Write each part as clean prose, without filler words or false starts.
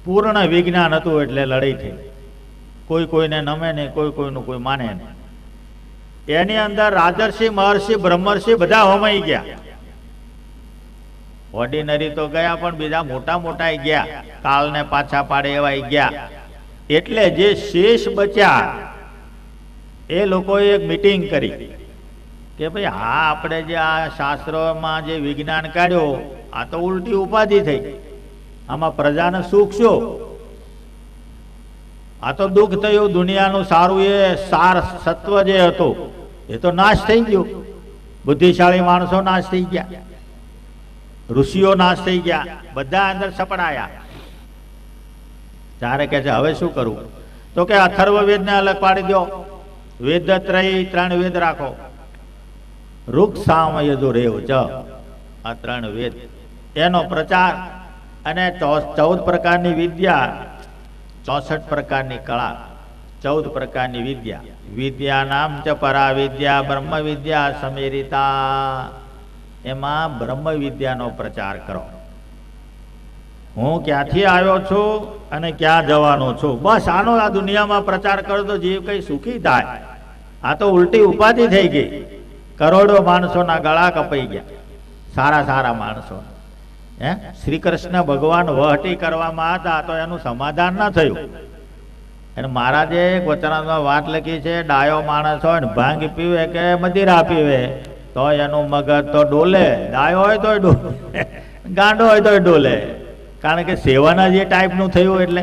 પૂર્ણ વિજ્ઞાન હતું એટલે લડાઈ થઈ. કોઈ કોઈને નમે નહીં, કોઈ કોઈનું કોઈ માને નહીં. એની અંદર રાજર્ષિ, મહર્ષિ, બ્રહ્મર્ષિ બધા હોમાઈ ગયા. ઓર્ડિનરી તો ગયા, પણ બીજા મોટા મોટા ગયા, કાળને પાછા પાડે એવા ગયા. એટલે જે શેષ બચ્યા એ લોકોએ એક મીટિંગ કરી કે ભાઈ હા, આપણે જે આ શાસ્ત્રોમાં જે વિજ્ઞાન કાઢ્યો આ તો ઉલટી ઉપાધિ થઈ. આમાં પ્રજાને સુખ શું? આ તો દુઃખ થયું. દુનિયાનું સારું એ સાર સત્વ જે હતું એ તો નાશ થઈ ગયું. બુદ્ધિશાળી માણસો નાશ થઈ ગયા, ઋષિઓ નાશ થઈ ગયા, બધા અંદર સપડાયા. ત્યારે કે છે હવે શું કરવું? તો કે અથર્વવેદ ને અલગ પાડી દો, વેદત્રય 3 વેદ રાખો, ઋક સામ યજુર્વેદ ચ, આ 3 વેદ, એનો પ્રચાર. અને 14 પ્રકારની વિદ્યા, 64 પ્રકારની કળા, 14 પ્રકારની વિદ્યા. વિદ્યા નામ ચ પરા વિદ્યા બ્રહ્મ વિદ્યા સમેરિતા. એમાં બ્રહ્મ વિદ્યાનો પ્રચાર કરો. હું ક્યાંથી આવ્યો છું અને ક્યાં જવાનો છું, બસ આનો આ દુનિયામાં પ્રચાર કરો તો જીવ કઈ સુખી થાય. આ તો ઉલટી ઉપાધિ થઈ ગઈ. કરોડો માણસોના ગળા કપાઈ ગયા, સારા સારા માણસો. શ્રી કૃષ્ણ ભગવાન વહટી કરવામાં હતા તો એનું સમાધાન ન થયું. અને મહારાજે એક વચનામાં વાત લખી છે, ડાયો માણસ હોય ને ભાંગ પીવે કે મદિરા પીવે તો એનું મગજ તો ડોલે. ડાયો હોય તો ડોલે, ગાંડો હોય તો ડોલે. કારણ કે સેવાના જે ટાઈપનું થયું એટલે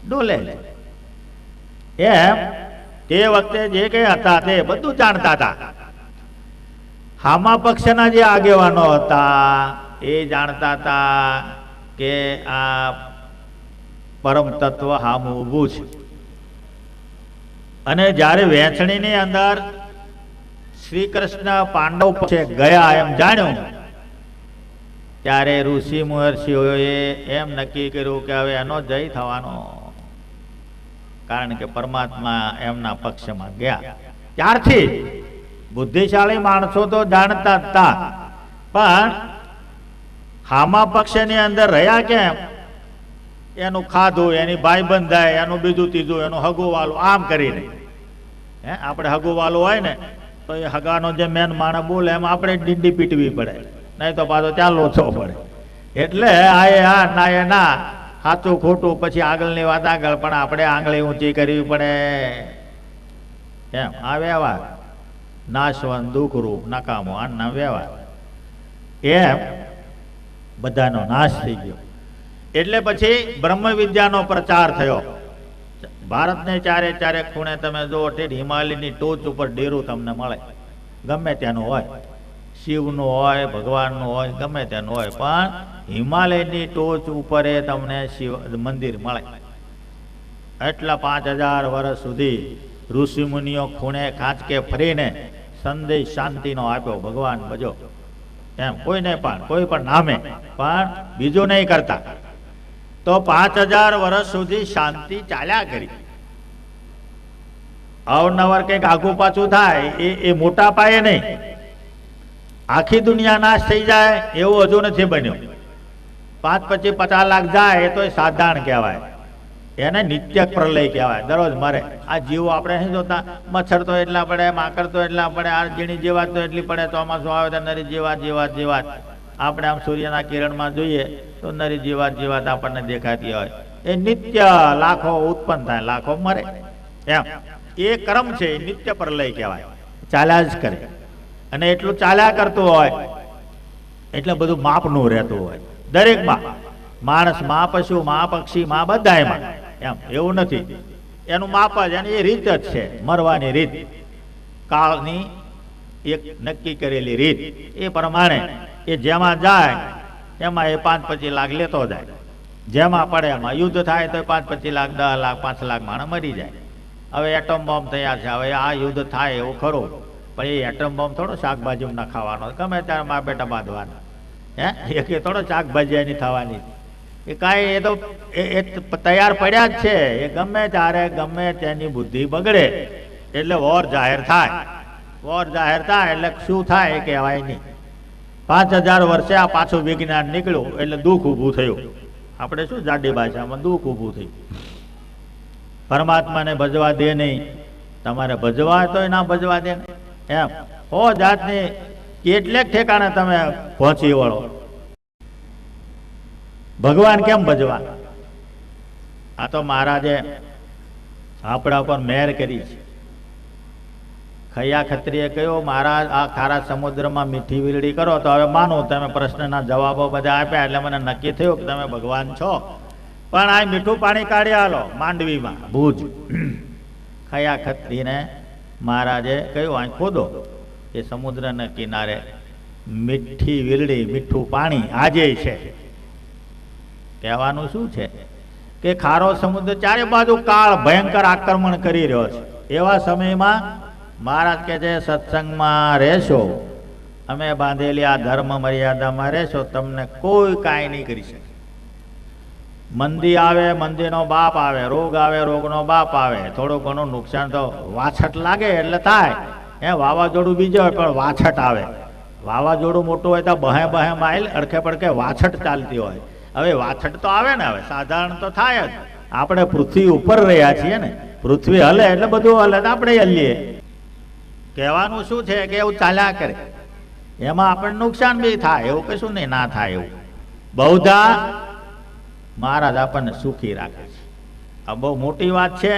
ડોલે. એમ તે વખતે જે કઈ હતા તે બધું જાણતા હતા. હામા પક્ષના જે આગેવાનો હતા એ જાણતા હતા કે આ પરમ તત્વ હામું ઊભું છે. અને જ્યારે વહેંચણીની અંદર શ્રી કૃષ્ણ પાંડવ પાસે ગયા એમ જાણ્યું, ત્યારે ઋષિ મહર્ષિઓએ એમ નક્કી કર્યું કે હવે એનો જય થવાનો. કારણ કે પરમાત્મા એમના પક્ષમાં ગયા. ત્યારથી બુદ્ધિશાળી માણસો તો જાણતા હતા, પણ હામા પક્ષની અંદર રહ્યા કેમ? એનું ખાધું, એની ભાઈબંધાઈ, એનું બીજું ત્રીજું, એનું હગુવાલું, આમ કરીને. આપણે હગુવાલું હોય ને તો એ હગાનો જે મેન માણસ બોલે એમ આપણે ડીંડી પીટવી પડે, નહીં તો પાછો ચાલો ઓછો પડે. એટલે આ એ હા, ના એ ના, સાચું ખોટું, પછી આગળની વાત આગળ, પણ આપણે આંગળી ઊંચી કરવી પડે. એમ આ વ્યવહાર નાશવંત દુઃખરૂપ નકામો આના વ્યવહાર. એમ બધાનો નાશ થઈ ગયો. એટલે પછી બ્રહ્મ વિદ્યાનો પ્રચાર થયો. ભારતને ચારે ચારે ખૂણે તમે જો હિમાલયની ટોચ ઉપર ડેરું તમને મળે, ગમે ત્યાંનું હોય, શિવનું હોય, ભગવાનનું હોય, ગમે ત્યાંનું હોય, પણ હિમાલયની ટોચ ઉપર તમને શિવ મંદિર મળે. એટલા 5000 વર્ષ સુધી ઋષિ મુનિઓ ખૂણે ખાંચકે ફરીને સંદેશ શાંતિનો આપ્યો. ભગવાન ભજો એમ કોઈને પણ કોઈ પણ નામે, પણ બીજું નહીં કરતા. તો 5000 વર્ષ સુધી શાંતિ ચાલ્યા કરી. અવનવર કંઈક આગું પાછું થાય એ મોટા પાયે નહીં. આખી દુનિયા નાશ થઈ જાય એવું હજુ નથી બન્યું. 5 પછી 50 લાખ જાય એ તો સાધારણ કહેવાય, એને નિત્ય પ્રલય કહેવાય. દરરોજ મરે આ જીવો. આપણે નહીં જોતા મચ્છર તો એટલા પડે, માકડ તો એટલા પડે, આ ઝીણી જીવાત તો એટલી પડે, ચોમાસું આવે તો નરી જીવાત જીવાત જીવાત. આપણે આમ સૂર્યના કિરણમાં જોઈએ તો નરી જીવાત જીવાત આપણને દેખાતી હોય. એ નિત્ય લાખો ઉત્પન્ન થાય, લાખો મરે. એમ એ ક્રમ છે, નિત્ય પ્રલય કહેવાય, ચાલ્યા જ કરે. અને એટલું ચાલ્યા કરતું હોય એટલે બધું માપનું રહેતું હોય દરેકમાં. માણસ માં, પશુ માં, પક્ષી માં, બધા એમાં. એમ એવું નથી, એનું માપ જ, એની એ રીત જ છે, મરવાની રીત, કાળની એક નક્કી કરેલી રીત. એ પ્રમાણે એ જેમાં જાય એમાં એ 5-25 લાખ લેતો જાય. જેમાં પડે એમાં યુદ્ધ થાય તો 5-25 લાખ, 10 લાખ, 5 લાખ માણસ મરી જાય. હવે એટમ બોમ્બ તૈયાર છે, હવે આ યુદ્ધ થાય એવું ખરું, પણ એ એટમ બોમ્બ થોડો શાકભાજી ના ખાવાનો, ગમે ત્યારે મા બેટા બાંધવાના. એ થોડો શાકભાજી એની થવાની, એ કાંઈ એ તો એ તૈયાર પડ્યા જ છે. એ ગમે ત્યારે ગમે તેની બુદ્ધિ બગડે એટલે વોર જાહેર થાય. વોર જાહેર થાય એટલે શું થાય એ કહેવાય નહીં. 5000 વર્ષે આ પાછું વિજ્ઞાન નીકળ્યું એટલે દુઃખ ઊભું થયું. આપણે શું જાડી ભાષામાં દુઃખ ઊભું થયું. પરમાત્માને ભજવા દે નહીં, તમારે ભજવા તોય ના ભજવા દે એમ હો જાતની કેટલેક ઠેકાણે તમે પહોંચી વળો. ભગવાન કેમ ભજવા? આ તો મહારાજે આપણા ઉપર મહેર કરી છે. ખૈયા ખત્રીએ કહ્યું, મહારાજ આ ખારા સમુદ્રમાં મીઠી વીરડી કરો તો હવે માનું તમે પ્રશ્નના જવાબો બધા આપ્યા એટલે મને નક્કી થયું કે તમે ભગવાન છો. પણ આ મીઠું પાણી કાઢી આલો માંડવીમાં ભુજ. ખૈયા ખત્રીને મહારાજે કહ્યું, અહીં ખોદો. એ સમુદ્રના કિનારે મીઠી વીરડી મીઠું પાણી આજે છે. કહેવાનું શું છે કે ખારો સમુદ્ર ચારે બાજુ કાળ ભયંકર આક્રમણ કરી રહ્યો છે. એવા સમયમાં મહારાજ કે છે, સત્સંગમાં રહેશો, અમે બાંધેલી આ ધર્મ મર્યાદામાં રહેશો, તમને કોઈ કાંઈ નહીં કરી શકે. મંદી આવે, મંદીનો બાપ આવે, રોગ આવે, રોગનો બાપ આવે, થોડું ઘણું નુકસાન તો વાછટ લાગે એટલે થાય. વાવાઝોડું બીજું હોય પણ વાછટ આવે. વાવાઝોડું મોટું હોય તો બહે બહે માઇલ અડખે પડખે વાછટ ચાલતી હોય. હવે વાછટ તો આવે ને, હવે સાધારણ તો થાય જ. આપણે પૃથ્વી ઉપર રહ્યા છીએ ને, પૃથ્વી હલે એટલે બધું હલે તો આપણે હલીએ. કહેવાનું શું છે કે એવું ચાલ્યા કરે, એમાં આપણને નુકસાન બી થાય, એવું કશું નહીં ના થાય એવું. બહુધા મહારાજ આપણને સુખી રાખે છે. આ બહુ મોટી વાત છે.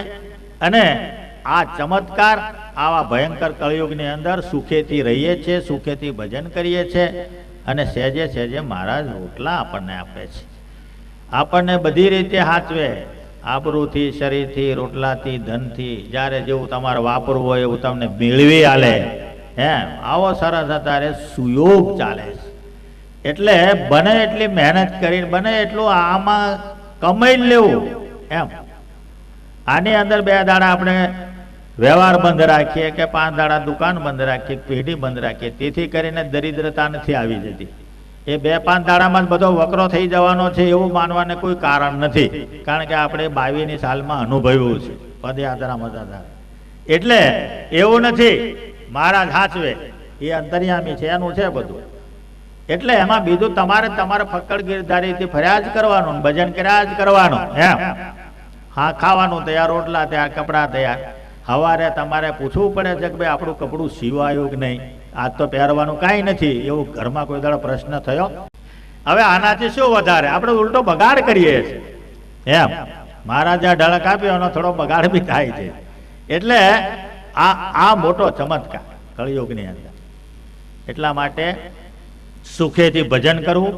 અને આ ચમત્કાર આવા ભયંકર કળિયુગની અંદર સુખેથી રહીએ છીએ, સુખેથી ભજન કરીએ છીએ. અને સહેજે સહેજે મહારાજ રોટલા આપણને આપે છે. આપણને બધી રીતે સાચવે, આબરૂથી, શરીરથી, રોટલાથી, ધનથી. જ્યારે જેવું તમારે વાપરવું હોય એવું તમને મેળવી આલે. આવો સરસ અત્યારે સુયોગ ચાલે છે. એટલે બને એટલી મહેનત કરીને બને એટલું આમાં કમાઈ લેવું એમ. આની અંદર 2 દાડા આપણે વ્યવહાર બંધ રાખીએ કે 5 દાડા દુકાન બંધ રાખીએ, પેઢી બંધ રાખીએ, તેથી કરીને દરિદ્રતા નથી આવી જતી. એ 2-5 દાડામાં જ બધો વકરો થઈ જવાનો છે એવું માનવાને કોઈ કારણ નથી. કારણ કે આપણે 22ની સાલમાં અનુભવ્યું છે પદયાત્રા મજાદાર. એટલે એવું નથી. મહારાજ સાચવે, એ અંતર્યામી છે, એનું છે બધું. એટલે એમાં બીજું તમારે ફક્કડ ગીરધારીથી ફર્યા જ કરવાનું, ભજન કર્યા જ કરવાનું એમ. હા, ખાવાનું તૈયાર, રોટલા તૈયાર, કપડાં તૈયાર. સવારે તમારે પૂછવું પડે છે કે ભાઈ આપણું કપડું સીવાયું કે નહીં, આજ તો પહેરવાનું કાંઈ નથી, એવું ઘરમાં કોઈ દાડો પ્રશ્ન થયો? હવે આનાથી શું વધારે આપણે ઉલટો બગાડ કરીએ છીએ એમ. મહારાજા ઢળક આપ્યો એનો થોડો બગાડ બી થાય છે. એટલે આ મોટો ચમત્કાર કળિયુગની અંદર. એટલા માટે સુખેથી ભજન કરવું,